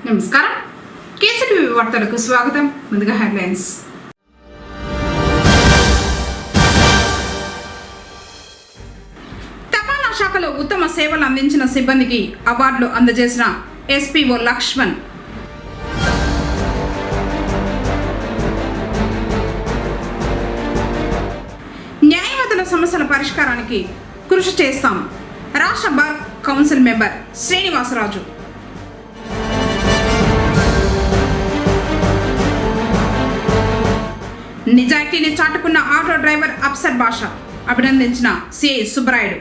నమస్కారం. కేసీటీవీ వార్తలకు స్వాగతం. ముందుగా హెడ్లైన్స్. తపాలా శాఖలో ఉత్తమ సేవలు అందించిన సిబ్బందికి అవార్డులు అందజేసిన ఎస్పీఓ లక్ష్మణ్. న్యాయవాదుల సమస్యల పరిష్కారానికి కృషి చేస్తాం. రాష్ట్ర బార్ కౌన్సిల్ మెంబర్ శ్రీనివాసరాజు. నిజాయితీని చాటుకున్న ఆటో డ్రైవర్ అఫ్సర్ బాషా అభినందించిన సిఐ సుబ్బరాయుడు.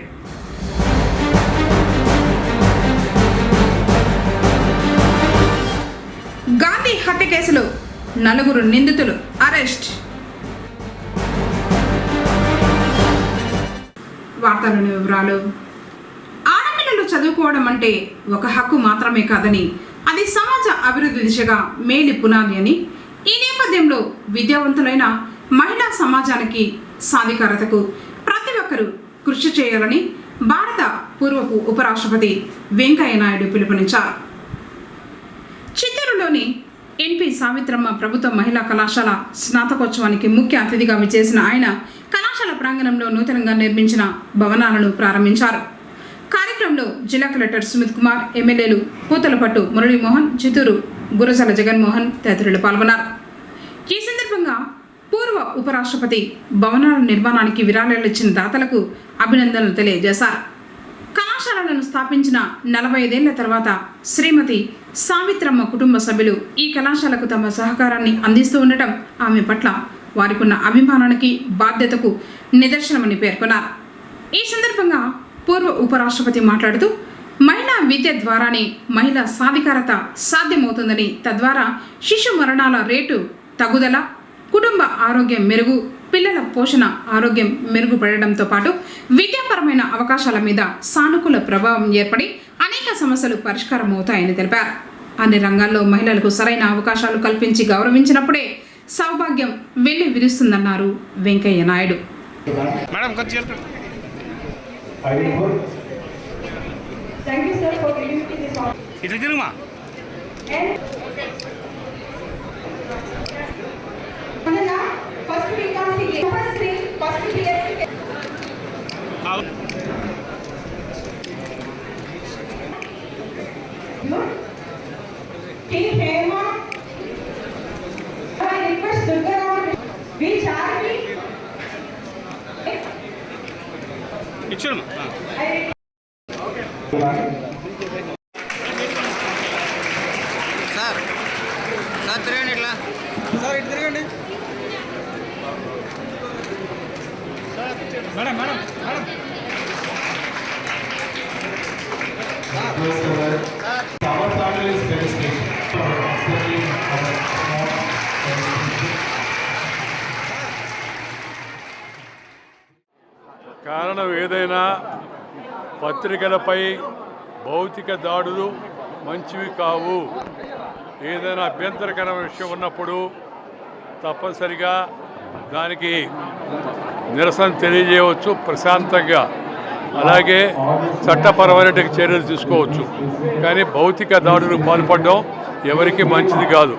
గాంధీ హత్య కేసులో 4 నిందితులు అరెస్ట్. వార్తలోని వివరాలు. ఆడపిల్లలు చదువుకోవడం అంటే ఒక హక్కు మాత్రమే కాదని, అది సమాజ అభివృద్ధి దిశగా మేలి పునాది అని, ఈ నేపథ్యంలో విద్యావంతులైన మహిళా సమాజానికి సాధికారతకు ప్రతి ఒక్కరూ కృషి చేయాలని భారత పూర్వపు ఉపరాష్ట్రపతి వెంకయ్య నాయుడు పిలుపునిచ్చారు. చిత్తూరులోని ఎన్పి సావిత్రమ్మ ప్రభుత్వ మహిళా కళాశాల స్నాతకోత్సవానికి ముఖ్య అతిథిగా విచ్చేసిన ఆయన కళాశాల ప్రాంగణంలో నూతనంగా నిర్మించిన భవనాలను ప్రారంభించారు. కార్యక్రమంలో జిల్లా కలెక్టర్ సుమిత్ కుమార్, ఎమ్మెల్యేలు పూతలపట్టు మురళీమోహన్, చిత్తూరు గురజాల జగన్మోహన్ తదితరులు పాల్గొన్నారు. ఈ సందర్భంగా పూర్వ ఉపరాష్ట్రపతి భవనాల నిర్మాణానికి విరాళాలు ఇచ్చిన దాతలకు అభినందనలు తెలియజేశారు. కళాశాలలను స్థాపించిన 45 ఏళ్ల తర్వాత శ్రీమతి సావిత్రమ్మ కుటుంబ సభ్యులు ఈ కళాశాలకు తమ సహకారాన్ని అందిస్తూ ఉండటం ఆమె పట్ల వారికున్న అభిమానానికి, బాధ్యతకు నిదర్శనమని పేర్కొన్నారు. ఈ సందర్భంగా పూర్వ ఉపరాష్ట్రపతి మాట్లాడుతూ, మహిళా విద్య ద్వారానే మహిళా సాధికారత సాధ్యమవుతుందని, తద్వారా శిశు మరణాల రేటు తగ్గుదల, కుటుంబ ఆరోగ్యం మెరుగు, పిల్లల పోషణ ఆరోగ్యం మెరుగుపడడంతో పాటు విద్యాపరమైన అవకాశాల మీద సానుకూల ప్రభావం ఏర్పడి అనేక సమస్యలు పరిష్కారం అవుతాయని తెలిపారు. అన్ని రంగాల్లో మహిళలకు సరైన అవకాశాలు కల్పించి గౌరవించినప్పుడే సౌభాగ్యం వెళ్లి విరుస్తుందన్నారు వెంకయ్య నాయుడు. సార్ తిరగండి, ఇట్లా సార్ ఇటు తిరగండి. మేడం మేడం మేడం కారణం ఏదైనా పత్రికలపై భౌతిక దాడులు మంచివి కావు. ఏదైనా అభ్యంతరకరమైన విషయం ఉన్నప్పుడు తప్పనిసరిగా దానికి నిరసన తెలియజేయవచ్చు ప్రశాంతంగా, అలాగే చట్టపరమైన చర్యలు తీసుకోవచ్చు. కానీ భౌతిక దాడులకు పాల్పడడం ఎవరికి మంచిది కాదు.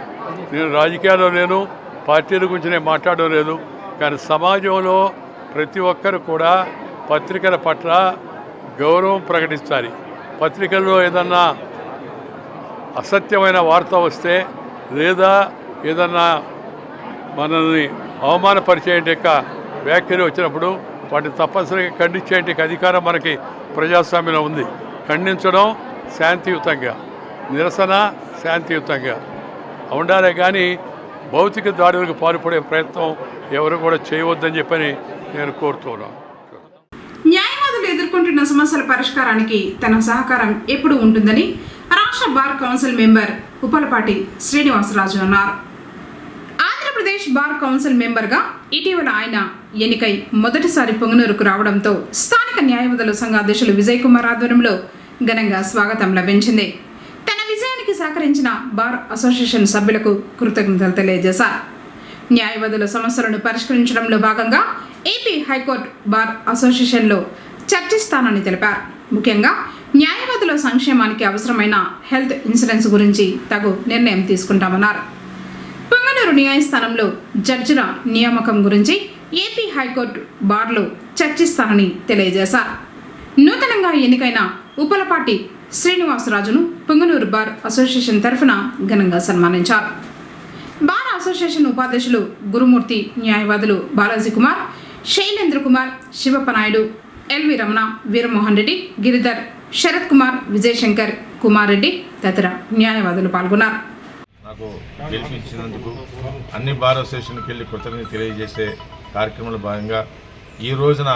నేను రాజకీయాల్లో లేను, పార్టీల గురించి నేను మాట్లాడడం లేదు. కానీ సమాజంలో ప్రతి ఒక్కరు కూడా పత్రికల పట్ల గౌరవం ప్రకటించాలి. పత్రికల్లో ఏదన్నా అసత్యమైన వార్త వస్తే, లేదా ఏదన్నా మనల్ని అవమానపరిచే వ్యాఖ్యలు వచ్చినప్పుడు వాటిని తప్పనిసరిగా ఖండించే అధికారం మనకి ప్రజాస్వామ్యంలో ఉంది. ఖండించడం శాంతియుతంగా, నిరసన శాంతియుతంగా ఉండాలి. కానీ భౌతిక దాడులకు పాల్పడే ప్రయత్నం ఎవరు కూడా చేయవద్దని చెప్పని నేను కోరుతున్నాను. న్యాయవాదులు ఎదుర్కొంటున్న సమస్యల పరిష్కారానికి తన సహకారం ఎప్పుడు ఉంటుందని రాష్ట్ర bar council member Uppalapati Srinivasaraju అన్నారు. ఆంధ్రప్రదేశ్ బార్ కౌన్సిల్ మెంబర్గా ఇటీవల ఆయన ఎన్నికై మొదటిసారి పొంగనూరుకు రావడంతో స్థానిక న్యాయవాదుల సంఘ అధ్యక్షులు విజయ్ కుమార్ ఆధ్వర్యంలో ఘనంగా స్వాగతం లభించింది. తన విజయానికి సహకరించిన బార్ అసోసియేషన్ సభ్యులకు కృతజ్ఞతలు తెలియజేశారు. న్యాయవాదుల సమస్యలను పరిష్కరించడంలో భాగంగా ఏపీ హైకోర్టు బార్ అసోసియేషన్లో చర్చిస్తానని తెలిపారు. ముఖ్యంగా న్యాయవాదుల న్యాయవాదుల సంక్షేమానికి అవసరమైన హెల్త్ ఇన్సూరెన్స్ గురించి తగు నిర్ణయం తీసుకుంటామన్నారు. పొంగనూరు న్యాయస్థానంలో జడ్జిల నియామకం గురించి ఏపీ హైకోర్టు బార్లో చర్చిస్తానని తెలియజేశారు. నూతనంగా ఎన్నికైన ఉప్పలపాటి శ్రీనివాసరాజును పొంగనూరు బార్ అసోసియేషన్ తరఫున ఘనంగా సన్మానించారు. బార్ అసోసియేషన్ ఉపాధ్యక్షులు గురుమూర్తి, న్యాయవాదులు బాలాజీ కుమార్, శైలేంద్ర కుమార్, శివప్ప నాయుడు, ఎల్వి రమణ, వీరమోహన్ రెడ్డి, గిరిధర్, శరత్ కుమార్, విజయశంకర్, కుమార్ రెడ్డి తదితర న్యాయవాదులు పాల్గొన్నారు. నాకు గెలిపించినందుకు అన్ని బార్ అసోసియేషన్కి వెళ్ళి కృతజ్ఞతలు తెలియజేసే కార్యక్రమంలో భాగంగా ఈ రోజున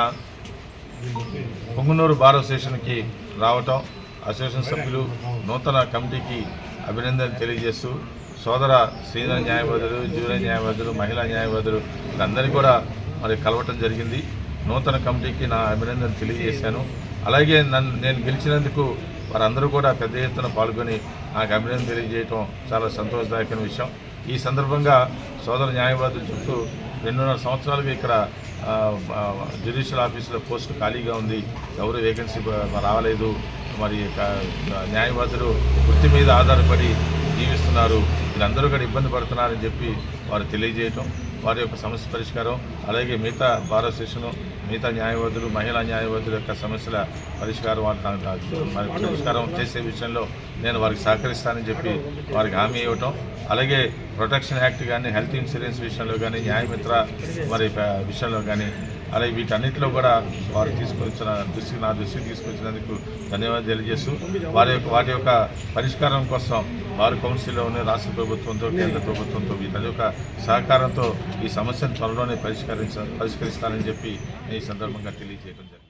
పొంగనూరు బార్ అసోసియేషన్కి రావటం, అసోసియేషన్ సభ్యులు నూతన కమిటీకి అభినందనలు తెలియజేస్తూ సోదర సీనియర్ న్యాయవాదులు, జూనియర్ న్యాయవాదులు, మహిళా న్యాయవాదులు వీళ్ళందరినీ కూడా మరి కలవటం జరిగింది. నూతన కమిటీకి నా అభినందనలు తెలియజేశాను. అలాగే నేను గెలిచినందుకు వారందరూ కూడా పెద్ద ఎత్తున పాల్గొని నాకు అభినందన తెలియజేయటం చాలా సంతోషదాయకమైన విషయం. ఈ సందర్భంగా సోదర న్యాయవాదుల చుట్టూ 2.5 సంవత్సరాలుగా ఇక్కడ జ్యుడిషియల్ ఆఫీసులో పోస్టు ఖాళీగా ఉంది, ఎవరు వేకెన్సీ రావలేదు. మరి న్యాయవాదులు వృత్తి మీద ఆధారపడి జీవిస్తున్నారు, వీళ్ళందరూ కూడా ఇబ్బంది పడుతున్నారని చెప్పి వారు తెలియజేయటం, వారి యొక్క సమస్య పరిష్కారం, అలాగే మిగతా బార్ అసోసియేషన్, మిగతా న్యాయవాదులు, మహిళా న్యాయవాదుల యొక్క సమస్యల పరిష్కారం పరిష్కారం చేసే విషయంలో నేను వారికి సహకరిస్తానని చెప్పి వారికి హామీ ఇవ్వటం, అలాగే ప్రొటెక్షన్ యాక్ట్ కానీ, హెల్త్ ఇన్సూరెన్స్ విషయంలో కానీ, న్యాయమిత్ర మరి విషయంలో కానీ, అలాగే వీటన్నిటిలో కూడా వారు నా దృష్టికి తీసుకొచ్చినందుకు ధన్యవాదాలు తెలియజేస్తూ వాటి యొక్క పరిష్కారం కోసం బార్ కౌన్సిల్లో ఉన్న రాష్ట్ర ప్రభుత్వంతో, కేంద్ర ప్రభుత్వంతో వీటి యొక్క సహకారంతో ఈ సమస్యను త్వరలోనే పరిష్కరిస్తానని చెప్పి ఈ సందర్భంగా తెలియజేయడం జరిగింది.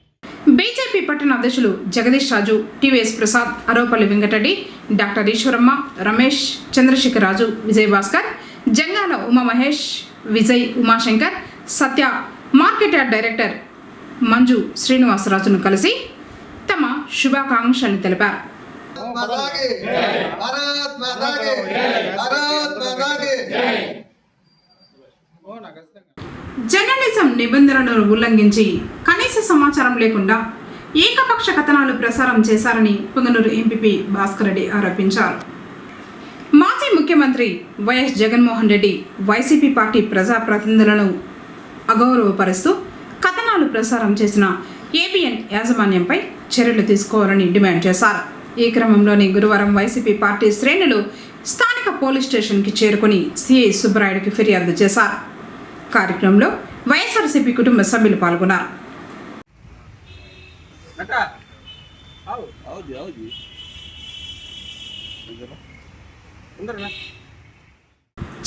బీజేపీ పట్టణ అధ్యక్షులు జగదీష్ రాజు, టీవీఎస్ ప్రసాద్, అరోపల్లి వెంకటరెడ్డి, డాక్టర్ ఈశ్వరమ్మ, రమేష్, చంద్రశేఖర్ రాజు, విజయ్ భాస్కర్, జంగాల ఉమామహేష్, విజయ్, ఉమాశంకర్, సత్య, మార్కెట్ యార్డ్ డైరెక్టర్ మంజు శ్రీనివాసరాజును కలిసి తమ శుభాకాంక్షలు తెలిపారు. జర్నలిజం నిబంధనలను ఉల్లంఘించి కనీస సమాచారం లేకుండా ఏకపక్ష కథనాలు ప్రసారం చేశారని పొంగనూరు ఎంపీపీ భాస్కర్ రెడ్డి ఆరోపించారు. మాజీ ముఖ్యమంత్రి YS Jaganmohan Reddy YCP party ప్రజాప్రతినిధులను అగౌరవపరుస్తూ కథనాలు ప్రసారం చేసిన ఏబిఎన్ యాజమాన్యంపై చర్యలు తీసుకోవాలని డిమాండ్ చేశారు. ఈ క్రమంలోని గురువారం వైసీపీ పార్టీ శ్రేణులు స్థానిక పోలీస్ స్టేషన్కి చేరుకుని సిఐ సుబ్బరాయుడికి ఫిర్యాదు చేశారు. కార్యక్రమంలో వైఎస్ఆర్సీపీ కుటుంబ సభ్యులు పాల్గొన్నారు.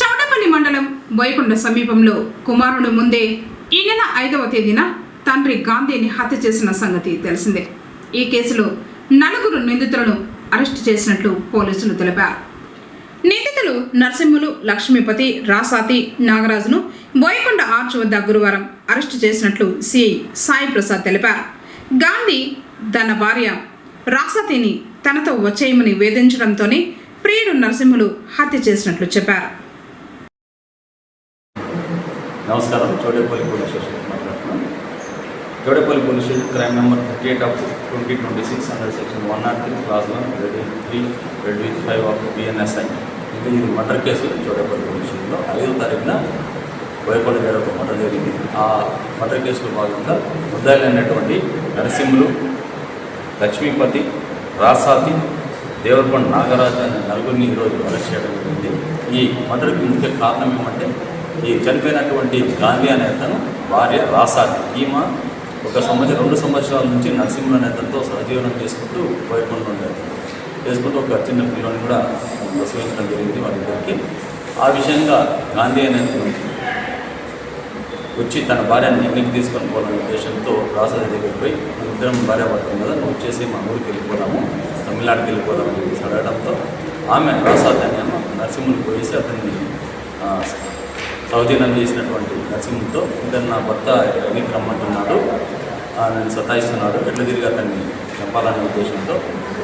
చౌడపల్లి మండలం బోయకొండ సమీపంలో కుమారుడు ముందే ఈ నెల 5వ తేదీన తండ్రి గాంధీని హత్య చేసిన సంగతి తెలిసిందే. ఈ కేసులో 4 నిందితులను అరెస్టు చేసినట్లు పోలీసులు తెలిపారు. నిందితులు నరసింహులు, లక్ష్మీపతి, రాసాతి, నాగరాజును బోయకొండ ఆర్చ్ వద్ద గురువారం అరెస్టు చేసినట్లు సిఐ సాయి ప్రసాద్ తెలిపారు. గాంధీ తన భార్య రాసాతిని తనతో వచ్చేయమని వేధించడంతోనే ప్రియుడు నరసింహులు హత్య చేసినట్లు చెప్పారు. నమస్కారం. చౌడేపల్లి పోలీస్ స్టేషన్ మాట్లాడుతున్నాను. Chowdepalli police station crime number 38 of 2026 under section 103 class 1 red with 5 of BNSI. ఇది మర్డర్ కేసు. చౌడేపల్లి పోలీస్ స్టేషన్లో 5వ తారీఖున బోయకొండ దగ్గర ఒక మర్డర్ జరిగింది. ఆ మర్డర్ కేసులో భాగంగా ముద్దాయిలైనటువంటి నరసింహులు, లక్ష్మీపతి, రాసాతి, దేవరకొండ నాగరాజు అనే 4 ఈరోజు అరెస్ట్ చేయడం జరిగింది. ఈ మర్డర్కి ముఖ్య కారణం ఏమంటే, ఈ చనిపోయినటువంటి గాంధీ అనే అతను భార్య రాసాతి, ఈమె 2 సంవత్సరాల నుంచి నరసింహులు అనే అతనితో సహజీవనం చేసుకుంటూ బోయకొండ ఉండేది. చేసుకుంటూ ఒక చిన్న పిల్లని కూడా ప్రసవించడం జరిగింది వాళ్ళిద్దరికి. ఆ విషయంగా గాంధీ అనే వచ్చి తన భార్యను ఇంటికి తీసుకొని పోవాలనే ఉద్దేశంతో రాసాది దగ్గరికి పోయి, ఇద్దరం భార్య పడుతుంది కదా, నువ్వు వచ్చేసి మా ఊరికి వెళ్ళిపోదాము, తమిళనాడుకి వెళ్ళిపోదాము అని అడగడంతో ఆమె రాసాది అని నరసింహులు పోయేసి అతన్ని సౌజన్యం చేసినటువంటి నరసింహులతో, ఇతను నా భర్త ఎన్నికి రమ్మంటున్నాడు, నన్ను సతాయిస్తున్నాడు, ఎట్లా తిరిగి అతన్ని చంపాలనే ఉద్దేశంతో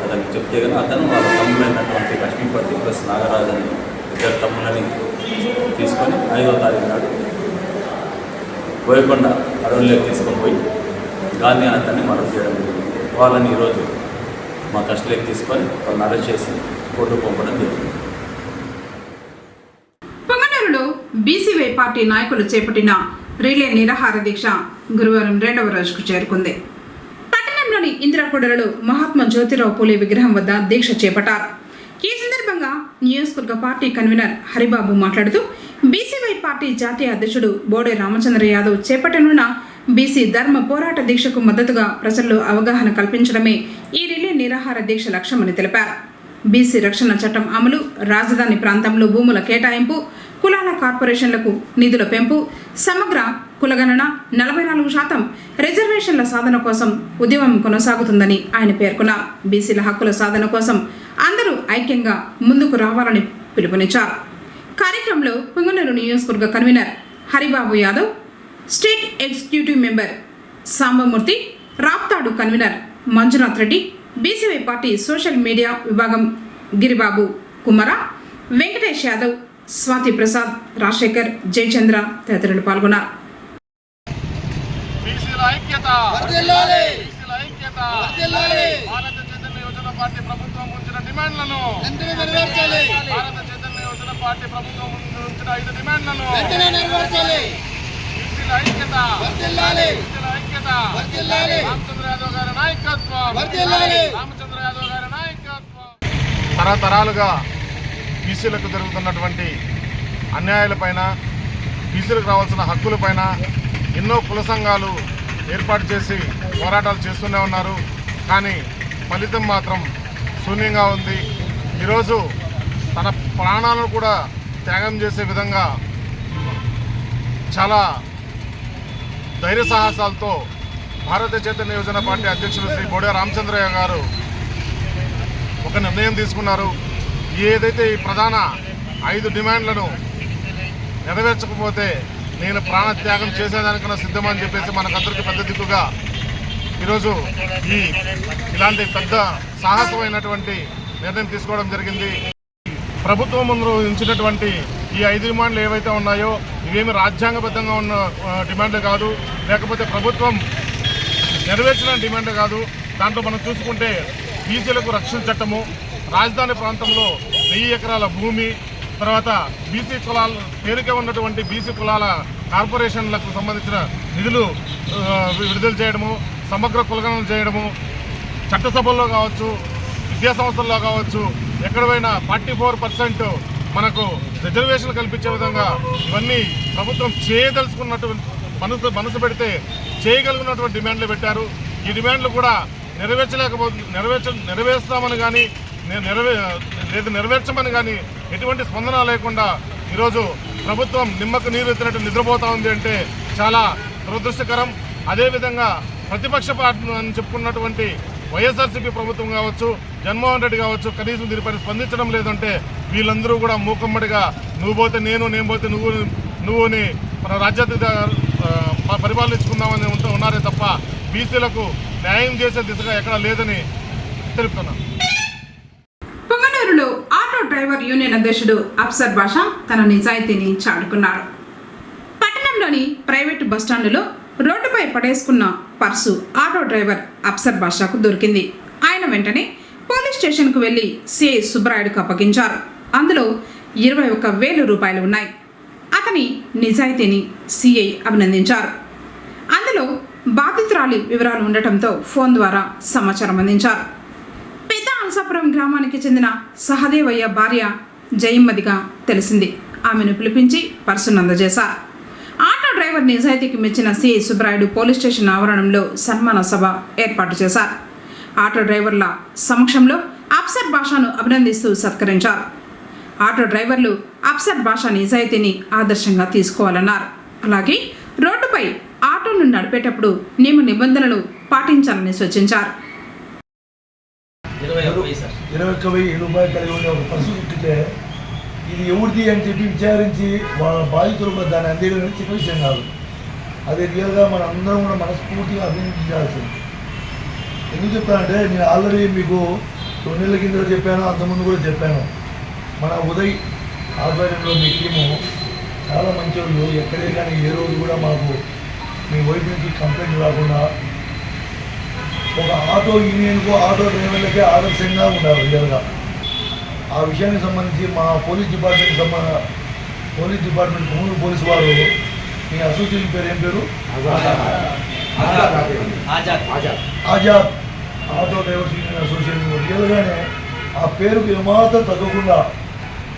అతనికి చెప్తే కానీ అతను వాళ్ళ తమ్ముడైనటువంటి లక్ష్మీపతి ప్లస్ నాగరాజు అని 2 తమ్ములని తీసుకొని 5వ తారీఖు నాడు బోయకొండ అడవుల్లోకి తీసుకొని పోయి గాంధీ అతన్ని మర్డర్ చేయడం జరిగింది. వాళ్ళని ఈరోజు మా కస్టడీకి తీసుకొని వాళ్ళని అరెస్ట్ చేసి కోర్టుకు పంపడం జరిగింది. పొంగనూరులో బీసీవై పార్టీ నాయకులు చేపట్టిన రిలే నిరాహార దీక్ష గురువారం 2వ రోజుకు చేరుకుంది. పట్టణంలోని ఇందిరాకూడలలో మహాత్మా జ్యోతిరావు పూలే విగ్రహం వద్ద దీక్ష చేపట్టారు. ఈ సందర్భంగా నియోజకవర్గ పార్టీ కన్వీనర్ హరిబాబు మాట్లాడుతూ బీసీవై పార్టీ జాతీయ అధ్యక్షుడు బోడే రామచంద్ర యాదవ్ చేపట్టనున్న బీసీ ధర్మ పోరాట దీక్షకు మద్దతుగా ప్రజల్లో అవగాహన కల్పించడమే ఈ రిలే నిరాహార దీక్ష లక్ష్యమని తెలిపారు. బీసీ రక్షణ చట్టం అమలు, రాజధాని ప్రాంతంలో భూముల కేటాయింపు, కులాల కార్పొరేషన్లకు నిధుల పెంపు, సమగ్ర కులగణన, 44% రిజర్వేషన్ల సాధన కోసం ఉద్యమం కొనసాగుతుందని ఆయన పేర్కొన్నారు. బీసీల హక్కుల సాధన కోసం అందరూ ఐక్యంగా ముందుకు రావాలని పిలుపునిచ్చారు. కార్యక్రమంలో పొంగనూరు నియోజకవర్గ convener Haribabu Yadav, state executive member Sambamurthy, Raptadu convener Manjunath Reddy, BCY party social media విభాగం గిరిబాబు కుమార, వెంకటేష్ యాదవ్, స్వాతి ప్రసాద్, రాజశేఖర్, జయచంద్ర తదితరులు పాల్గొన్నారు. బీసీల ఐక్యత, బీసీల ఐక్యత, భారత చైతన్య యోజన పార్టీ ప్రభుత్వం ఉంచిన డిమాండ్లను నెరవేర్చాలి. భారత చైతన్య యోజన పార్టీ ప్రభుత్వం ఉంచిన 5 డిమాండ్లను నెరవేర్చాలి. బీసీల ఐక్యత, బీసీల ఐక్యత, రామచంద్ర యాదవ్ గారి నాయకత్వం, రామచంద్ర యాదవ్ గారి నాయకత్వం. తరతరాలుగా బీసీలకు జరుగుతున్నటువంటి అన్యాయాలపైన, బీసీలకు రావాల్సిన హక్కులపైన ఎన్నో కుల సంఘాలు ఏర్పాటు చేసి పోరాటాలు చేస్తూనే ఉన్నారు. కానీ ఫలితం మాత్రం శూన్యంగా ఉంది. ఈరోజు తన ప్రాణాలను కూడా త్యాగం చేసే విధంగా చాలా ధైర్య సాహసాలతో భారత చైతన్య యోజన పార్టీ అధ్యక్షులు శ్రీ బోడే రామచంద్రయ్య గారు ఒక నిర్ణయం తీసుకున్నారు. ఏదైతే ఈ ప్రధాన 5 డిమాండ్లను నెరవేర్చకపోతే నేను ప్రాణత్యాగం చేసేదానికన్నా సిద్ధమని చెప్పేసి మనకందరికీ పెద్ద దిక్కుగా ఈరోజు ఇలాంటి పెద్ద సాహసమైనటువంటి నిర్ణయం తీసుకోవడం జరిగింది. ప్రభుత్వం ముందు ఉంచినటువంటి ఈ 5 డిమాండ్లు ఏవైతే ఉన్నాయో ఇవేమి రాజ్యాంగబద్ధంగా ఉన్న డిమాండ్లు కాదు, లేకపోతే ప్రభుత్వం నెరవేర్చిన డిమాండ్ కాదు. దాంట్లో మనం చూసుకుంటే బీసీలకు రక్షణ చట్టము, రాజధాని ప్రాంతంలో 1000 ఎకరాల భూమి, తర్వాత బీసీ కులాల పేరుకే ఉన్నటువంటి బీసీ కులాల కార్పొరేషన్లకు సంబంధించిన నిధులు విడుదల చేయడము, సమగ్ర కులగణన చేయడము, చట్టసభల్లో కావచ్చు, విద్యా సంస్థల్లో కావచ్చు, ఎక్కడ పోయినా 44% మనకు రిజర్వేషన్లు కల్పించే విధంగా ఇవన్నీ ప్రభుత్వం చేయదలుచుకున్నటువంటి మనసు పెడితే చేయగలిగినటువంటి డిమాండ్లు పెట్టారు. ఈ డిమాండ్లు కూడా నెరవేర్స్తామని కానీ నెరవేర్చమని కానీ ఎటువంటి స్పందన లేకుండా ఈరోజు ప్రభుత్వం నిమ్మకు నీరు ఎత్తినట్టు నిద్రపోతా ఉంది అంటే చాలా దురదృష్టకరం. అదేవిధంగా ప్రతిపక్ష పార్టీ అని చెప్పుకున్నటువంటి వైఎస్ఆర్సీపీ ప్రభుత్వం కావచ్చు, జగన్మోహన్ రెడ్డి కావచ్చు, కనీసం దీనిపై స్పందించడం లేదంటే వీళ్ళందరూ కూడా మూకమ్మడిగా నువ్వు పోతే నేను పోతే నువ్వుని మన రాజ్యాధిక పరిపాలించుకుందామని ఉన్నారే తప్ప బీసీలకు న్యాయం చేసే దిశగా ఎక్కడా లేదని తెలుపుతున్నాను. పొంగనూరులో ఆటో డ్రైవర్ యూనియన్ అధ్యక్షుడు అఫ్సర్ బాషా తన నిజాయితీని చాటుకున్నాడు. పట్టణంలోని ప్రైవేటు బస్టాండులో రోడ్డుపై పడేసుకున్న పర్సు ఆటో డ్రైవర్ అఫ్సర్ బాషాకు దొరికింది. ఆయన వెంటనే పోలీస్ స్టేషన్కు వెళ్లి సిఐ సుబ్బరాయుడుకు అప్పగించారు. అందులో 21,000 రూపాయలు ఉన్నాయి. అతని నిజాయితీని సిఐ అభినందించారు. అందులో బాధితురాలి వివరాలు ఉండటంతో ఫోన్ ద్వారా సమాచారం అందించారు. పెద్ద అలసాపురం గ్రామానికి చెందిన సహదేవయ్య భార్య జయమ్మదిగా తెలిసింది. ఆమెను పిలిపించి పర్సును అందజేశారు. ఆటో డ్రైవర్ నిజాయితీకి మెచ్చిన సిఐ సుబ్బరాయుడు పోలీస్ స్టేషన్ ఆవరణంలో సన్మాన సభ ఏర్పాటు చేశారు. ఆటో డ్రైవర్ల సమక్షంలో అఫ్సర్ బాషాను అభినందిస్తూ సత్కరించారు. ఆటో డ్రైవర్లు అఫ్సర్ బాషా నిజాయితీని ఆదర్శంగా తీసుకోవాలన్నారు. అలాగే రోడ్డుపై ఆటోను నడిపేటప్పుడు నియమ నిబంధనలు పాటించాలని సూచించారు. 21,000 రూపాయలు కలిగి ఉండే ఒక పర్సు ఇట్టితే ఇది ఎవరిది అని చెప్పి విచారించి వాళ్ళ బాధితులకు దాన్ని అందేయడం చిన్న విషయం కాదు. అది రియల్గా మన అందరం కూడా మనస్ఫూర్తిగా అభినందించాల్సింది. ఎందుకు చెప్తానంటే నేను ఆల్రెడీ మీకు 2 నెలల కింద చెప్పాను, అంతకుముందు కూడా చెప్పాను. మన ఉదయ్ ఆధ్వర్యంలో మీ టీము చాలా మంచి వాళ్ళు. ఎక్కడే కానీ ఏ రోజు కూడా మాకు మీ వైపు నుంచి కంప్లైంట్ రాకుండా ఒక ఆటో యూనియన్కు ఆటో డ్రైవర్లకే ఆదర్శంగా ఉండాలి రియల్గా. ఆ విషయానికి సంబంధించి మా పోలీస్ డిపార్ట్మెంట్ మూడు పోలీసు వారు, మీ అసోసియేషన్ పేరు ఏం పేరు? Azad auto drivers union association. రియల్గానే ఆ పేరుకు ఏమాత్రం తగ్గకుండా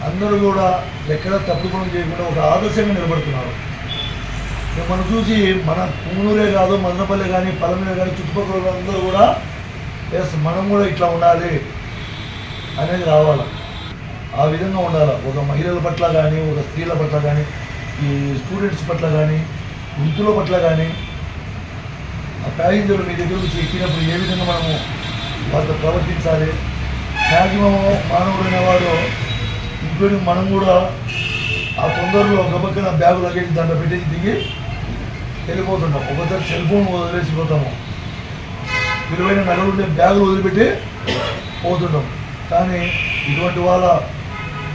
అందరూ కూడా ఎక్కడ తప్పుకోవడం చేయకుండా ఒక ఆదర్శంగా నిలబడుతున్నారు. మనం చూసి మన పుంగనూరే కాదు, మదనపల్లి కానీ, పలమేరు కానీ, చుట్టుపక్కల అందరూ కూడా ఎస్ మనం కూడా ఇట్లా ఉండాలి అనేది రావాలి. ఆ విధంగా ఉండాలి. ఒక మహిళల పట్ల కానీ, ఒక స్త్రీల పట్ల కానీ, ఈ స్టూడెంట్స్ పట్ల కానీ, వృద్ధుల పట్ల కానీ, ఆ ప్యాసింజర్లు మీ దగ్గర నుంచి ఎక్కినప్పుడు ఏ విధంగా మనము వాళ్ళతో ప్రవర్తించాలి. మ్యాక్సిమం మానవుడు అనేవాడు ఇంక్లూడింగ్ మనం కూడా ఆ తొందరలో గబక్కన బ్యాగు లగేజ్ దాంట్లో పెట్టేసి దిగి వెళ్ళిపోతుంటాం. ఒకసారి సెల్ ఫోన్ వదిలేసిపోతాము, విలువైన నగలు ఉండే బ్యాగులు వదిలిపెట్టి పోతుంటాం. కానీ ఇటువంటి వాళ్ళ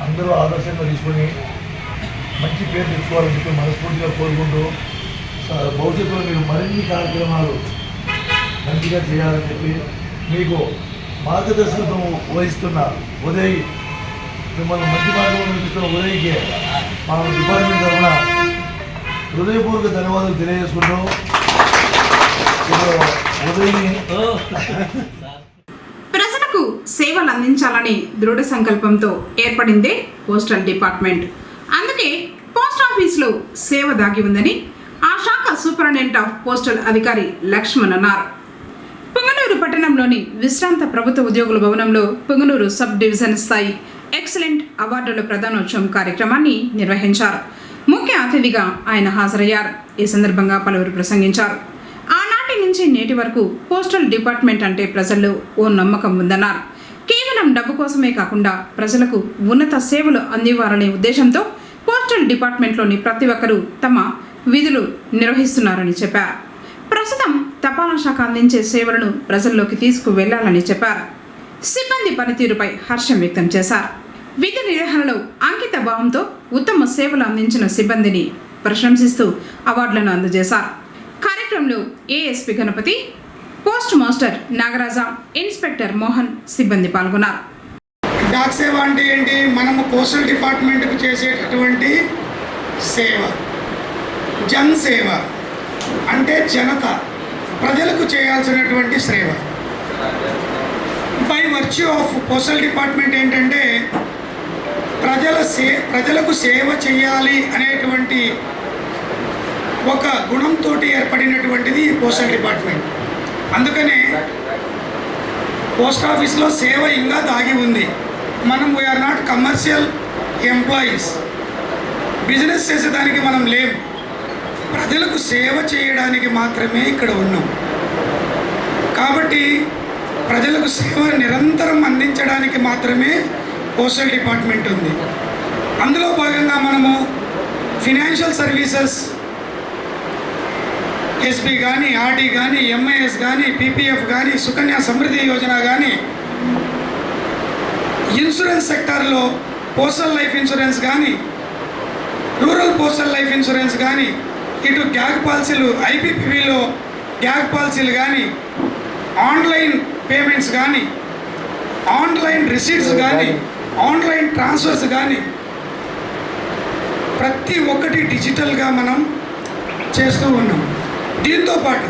అందరూ ఆదర్శంగా తీసుకొని మంచి పేరు తెచ్చుకోవాలని చెప్పి మనస్ఫూర్తిగా కోరుకుంటూ భవిష్యత్తులో మీరు మరిన్ని కార్యక్రమాలు మంచిగా చేయాలని చెప్పి మీకు మార్గదర్శకత్వం వహిస్తున్న ఉదయ్, మిమ్మల్ని మంచి మార్గంలో నడిపిస్తున్న ఉదయ్కి మా డిపార్ట్మెంట్ తరఫున హృదయపూర్వక ధన్యవాదాలు తెలియజేసుకుంటూ ఉదయ్ని ప్రజలకు సేవలు అందించాలని దృఢ సంకల్పంతో ఏర్పడిందే పోస్టల్ డిపార్ట్మెంట్. అందుకే పోస్ట్ ఆఫీసులో సేవ దాగి ఉందని ఆ శాఖ సూపరింటెండెంట్ ఆఫ్ పోస్టల్ అధికారి లక్ష్మణ్ అన్నారు. పుంగనూరు పట్టణంలోని విశ్రాంత ప్రభుత్వ ఉద్యోగుల భవనంలో పుంగనూరు సబ్ డివిజన్ స్థాయి ఎక్సలెంట్ అవార్డుల ప్రదానోత్సవం కార్యక్రమాన్ని నిర్వహించారు. ముఖ్య అతిథిగా ఆయన హాజరయ్యారు. ఈ సందర్భంగా పలువురు ప్రసంగించారు. ఆనాటి నుంచి నేటి వరకు పోస్టల్ డిపార్ట్మెంట్ అంటే ప్రజల్లో ఓ నమ్మకం ఉందన్నారు. కేవలం డబ్బు కోసమే కాకుండా ప్రజలకు ఉన్నత సేవలు అందివ్వాలనే ఉద్దేశంతో పోస్టల్ డిపార్ట్మెంట్లోని ప్రతి ఒక్కరూ తమ విధులు నిర్వహిస్తున్నారని చెప్పారు. ప్రస్తుతం తపాలా శాఖ అందించే సేవలను ప్రజల్లోకి తీసుకువెళ్లాలని చెప్పారు. సిబ్బంది పనితీరుపై హర్షం వ్యక్తం చేశారు. విధి నిర్వహణలో అంకిత భావంతో ఉత్తమ సేవలు అందించిన సిబ్బందిని ప్రశంసిస్తూ అవార్డులను అందజేశారు. కార్యక్రమంలో ASP Ganapathi, post master Nagaraja, inspector Mohan సిబ్బంది పాల్గొన్నారు. డాక్ సేవ అంటే ఏంటి? మనము పోస్టల్ డిపార్ట్మెంట్కు చేసేటటువంటి సేవ. జన్ సేవ అంటే జనత, ప్రజలకు చేయాల్సినటువంటి సేవ. By virtue of postal department ఏంటంటే ప్రజలకు సేవ చేయాలి అనేటువంటి ఒక గుణంతో ఏర్పడినటువంటిది పోస్టల్ డిపార్ట్మెంట్. అందుకనే పోస్ట్ ఆఫీస్లో సేవ ఇంకా దాగి ఉంది. మనం we're not commercial employees, business చేసేదానికి మనం లేం, ప్రజలకు సేవ చేయడానికి మాత్రమే ఇక్కడ ఉన్నాం. కాబట్టి ప్రజలకు సేవ నిరంతరం అందించడానికి మాత్రమే పోస్టల్ డిపార్ట్మెంట్ ఉంది. అందులో భాగంగా మనము ఫినాన్షియల్ సర్వీసెస్, ఎస్బీ కానీ, ఆర్డీ కానీ, ఎంఐఎస్ కానీ, పీపీఎఫ్ కానీ, సుకన్య సమృద్ధి యోజన కానీ, ఇన్సూరెన్స్ సెక్టార్లో పోస్టల్ లైఫ్ ఇన్సూరెన్స్ కానీ, రూరల్ పోస్టల్ లైఫ్ ఇన్సూరెన్స్ కానీ, ఇటు గ్యాగ్ పాలసీలు, ఐపీపీవీలో గ్యాగ్ పాలసీలు కానీ, ఆన్లైన్ పేమెంట్స్ కానీ, ఆన్లైన్ రిసీట్స్ కానీ, ఆన్లైన్ ట్రాన్స్ఫర్స్ కానీ, ప్రతి ఒక్కటి డిజిటల్గా మనం చేస్తూ ఉన్నాం. దీంతోపాటు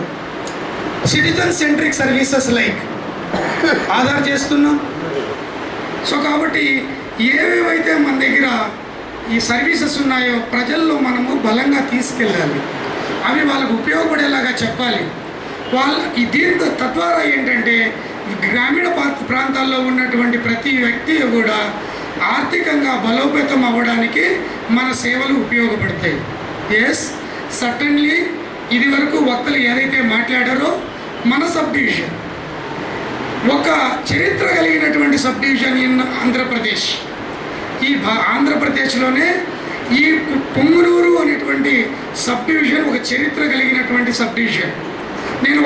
citizen centric services like Aadhaar చేస్తున్నాం. సో కాబట్టి ఏవేవైతే మన దగ్గర ఈ సర్వీసెస్ ఉన్నాయో ప్రజల్లో మనము బలంగా తీసుకెళ్ళాలి, అవి వాళ్ళకు ఉపయోగపడేలాగా చెప్పాలి. దీంతో తద్వారా ఏంటంటే గ్రామీణ ప్రాంతాల్లో ఉన్నటువంటి ప్రతి వ్యక్తి కూడా ఆర్థికంగా బలోపేతం అవ్వడానికి మన సేవలు ఉపయోగపడతాయి. ఎస్, సర్టన్లీ ఇది వరకు వక్తలు ఏదైతే మాట్లాడారో మన సబ్ డివిజన్ ఒక చరిత్ర కలిగినటువంటి సబ్ డివిజన్ ఇన్ ఆంధ్రప్రదేశ్. ఈ ఆంధ్రప్రదేశ్లోనే ఈ పొంగునూరు అనేటువంటి సబ్ డివిజన్ ఒక చరిత్ర కలిగినటువంటి సబ్ డివిజన్. నేను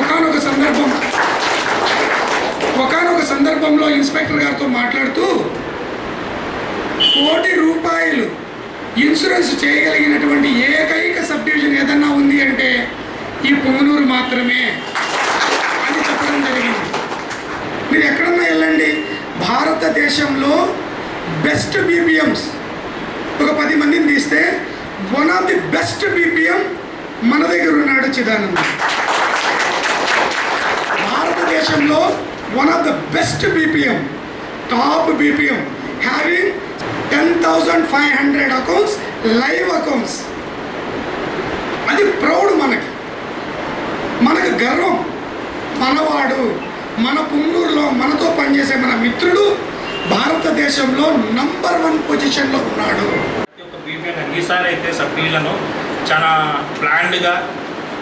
ఒకానొక సందర్భంలో ఇన్స్పెక్టర్ గారితో మాట్లాడుతూ ₹1 కోటి ఇన్సూరెన్స్ చేయగలిగినటువంటి ఏకైక సబ్ డివిజన్ ఏదన్నా ఉంది అంటే ఈ పొంగునూరు మాత్రమే అని చెప్పడం జరిగింది. భారతదేశంలో బెస్ట్ బీపీఎంస్ ఒక 10 మందిని తీస్తే one of the best BPM మన దగ్గర ఉన్నాడు చిదానంద్. భారతదేశంలో one of the best BPM, top BPM, having 10,500 accounts, live accounts. అది ప్రౌడ్ మనకు గర్వం. మనవాడు, మన పుంగూరులో మనతో పనిచేసే మన మిత్రుడు భారతదేశంలో నంబర్ 1 పొజిషన్లో ఉన్నాడు. ఈసారి అయితే సబ్ డివిజన్ చాలా ప్లాన్డ్గా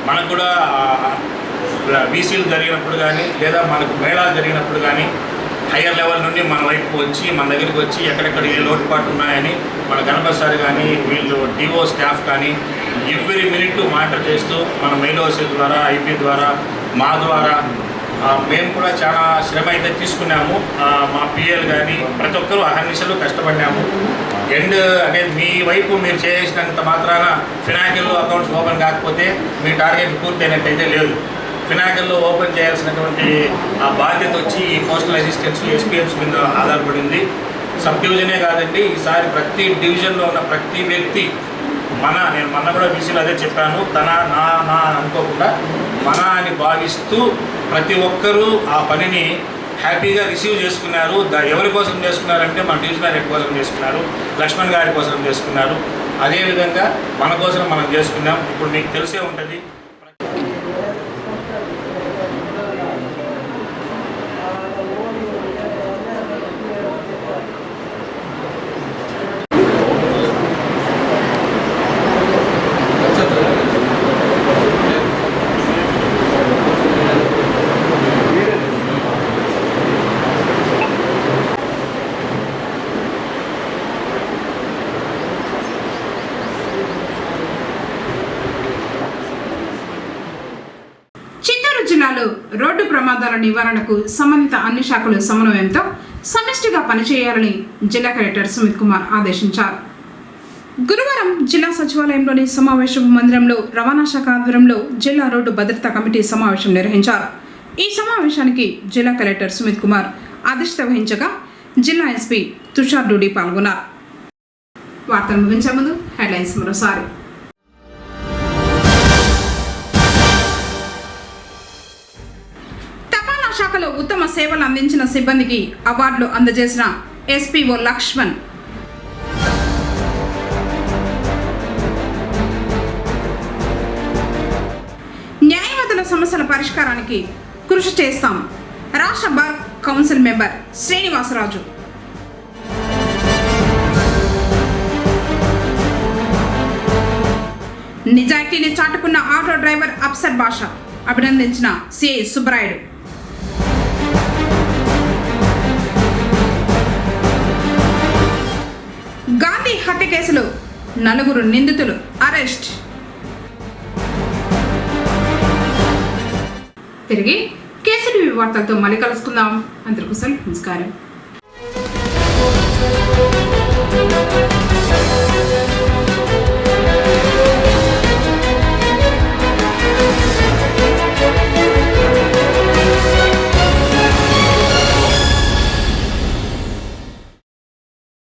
మనకు కూడా బీసీలు జరిగినప్పుడు కానీ లేదా మనకు మేళాలు జరిగినప్పుడు కానీ హయ్యర్ లెవెల్ నుండి మన వైపు వచ్చి మన దగ్గరికి వచ్చి ఎక్కడెక్కడ ఏ లోటుపాటు ఉన్నాయని మన గణపతి సార్ కానీ వీళ్ళు డిఓ స్టాఫ్ కానీ ఎవ్రీ మినిట్ మానిటర్ చేస్తూ మన మెయిల్ ఓసీ ద్వారా, ఐపీ ద్వారా, మా ద్వారా మేము కూడా చాలా శ్రమ అయితే తీసుకున్నాము. మా పిఎల్ కానీ ప్రతి ఒక్కరూ అహర్నిశలు కష్టపడినాము. ఎండ్ అనేది మీ వైపు మీరు చేసినంత మాత్రాన ఫినాకిల్లో అకౌంట్స్ ఓపెన్ కాకపోతే మీ టార్గెట్ పూర్తయినట్టయితే లేదు. ఫినాకిల్లో ఓపెన్ చేయాల్సినటువంటి ఆ బాధ్యత వచ్చి ఈ పోస్టల్ అసిస్టెంట్స్, ఎస్పీఎంస్ మీద ఆధారపడింది. సబ్ డివిజనే కాదండి, ఈసారి ప్రతి డివిజన్లో ఉన్న ప్రతి వ్యక్తి నేను మొన్న కూడా బీసీలో అదే చెప్పాను, నా అనుకోకుండా మన అని భావిస్తూ ప్రతి ఒక్కరూ ఆ పనిని హ్యాపీగా రిసీవ్ చేసుకున్నారు. ఎవరి కోసం చేసుకున్నారంటే మన డివిజనల్ హెడ్ కోసం చేసుకున్నారు, లక్ష్మణ్ గారి కోసం చేసుకున్నారు. అదేవిధంగా మన కోసం మనం చేసుకున్నాం. ఇప్పుడు మీకు తెలిసే ఉంటుంది. జిల్లాలో రోడ్డు ప్రమాదాల నివారణకు సంబంధిత అన్ని శాఖలు సమన్వయంతో సమిష్టిగా పనిచేయాలని జిల్లా కలెక్టర్ సుమిత్ కుమార్ ఆదేశించారు. గురువారం జిల్లా సచివాలయంలోని సమావేశ మందిరంలో రవాణా శాఖ ఆధ్వర్యంలో జిల్లా రోడ్డు భద్రతా కమిటీ సమావేశం నిర్వహించారు. ఈ సమావేశానికి జిల్లా కలెక్టర్ సుమిత్ కుమార్ అధ్యక్షత వహించగా జిల్లా ఎస్పీ తుషార్ డూడి పాల్గొన్నారు. వార్తలు ముగించే ముందు హెడ్లైన్స్ మరోసారి. శాఖలో ఉత్తమ సేవలు అందించిన సిబ్బందికి అవార్డులు అందజేసిన ఎస్పీఓ లక్ష్మణ్. న్యాయవాదుల సమస్యల పరిష్కారానికి కృషి చేస్తాం రాష్ట్ర బార్ కౌన్సిల్ మెంబర్ శ్రీనివాసరాజు. నిజాయితీని చాటుకున్న ఆటో డ్రైవర్ అఫ్సర్ బాషా అభినందించిన సిఐ సుబ్బరాయుడు. గాంధీ హత్య కేసులో 4 నిందితులు అరెస్ట్. తిరిగి కేసీటీవీ వార్తలతో మళ్ళీ కలుసుకుందాం. అందరికీ నమస్కారం.